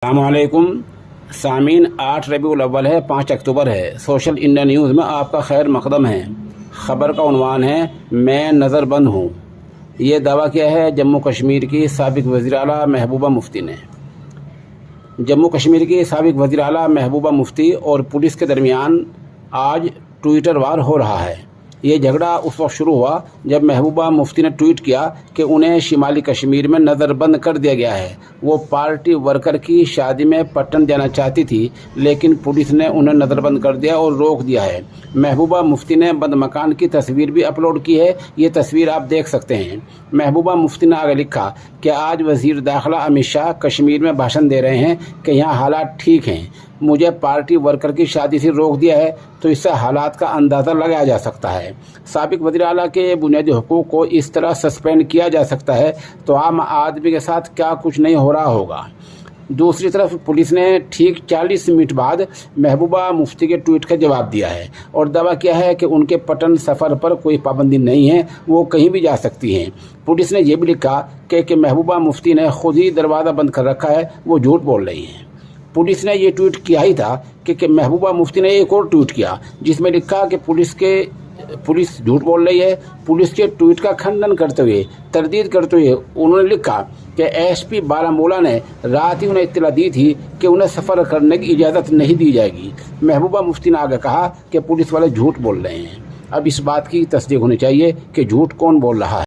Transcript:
अस्सलामुअलैकुम सामीन। 8 रबीउल अव्वल है, 5 अक्टूबर है। सोशल इंडिया न्यूज़ में आपका खैर मकदम है। ख़बर का उन्वान है मैं नज़रबंद हूँ। ये दावा किया है जम्मू कश्मीर की साबिक़ वज़ीर आला महबूबा मुफ्ती ने। जम्मू कश्मीर की साबिक़ वज़ीर आला महबूबा मुफ्ती और पुलिस के दरमियान आज ट्विटर वार हो रहा है। ये झगड़ा उस वक्त शुरू हुआ जब महबूबा मुफ्ती ने ट्वीट किया कि उन्हें शिमाली कश्मीर में नज़रबंद कर दिया गया है। वो पार्टी वर्कर की शादी में पटन जाना चाहती थी, लेकिन पुलिस ने उन्हें नज़रबंद कर दिया और रोक दिया है। महबूबा मुफ्ती ने बंद मकान की तस्वीर भी अपलोड की है। ये तस्वीर आप देख सकते हैं। महबूबा मुफ्ती ने आगे लिखा कि आज वज़ीर दाखिला अमित शाह कश्मीर में भाषण दे रहे हैं कि यहाँ हालात ठीक हैं। मुझे पार्टी वर्कर की शादी से रोक दिया है, तो इससे हालात का अंदाज़ा लगाया जा सकता है। साबिक़ वज़ीर आला के बुनियादी हुकूक़ को इस तरह सस्पेंड किया जा सकता है, तो आम आदमी के साथ क्या कुछ नहीं हो रहा होगा। दूसरी तरफ पुलिस ने ठीक 40 मिनट बाद महबूबा मुफ्ती के ट्वीट का जवाब दिया है और दावा किया है कि उनके पटन सफ़र पर कोई पाबंदी नहीं है, वो कहीं भी जा सकती हैं। पुलिस ने यह भी लिखा कि महबूबा मुफ्ती ने खुद ही दरवाज़ा बंद कर रखा है, वो झूठ बोल रही हैं। पुलिस ने ये ट्वीट किया ही था कि महबूबा मुफ्ती ने एक और ट्वीट किया जिसमें लिखा कि पुलिस झूठ बोल रही है। पुलिस के ट्वीट का खंडन करते हुए, तरदीद करते हुए उन्होंने लिखा कि एसपी बारामूला ने रात ही उन्हें इत्तला दी थी कि उन्हें सफ़र करने की इजाज़त नहीं दी जाएगी। महबूबा मुफ्ती ने आगे कहा कि पुलिस वाले झूठ बोल रहे हैं। अब इस बात की तस्दीक होनी चाहिए कि झूठ कौन बोल रहा है।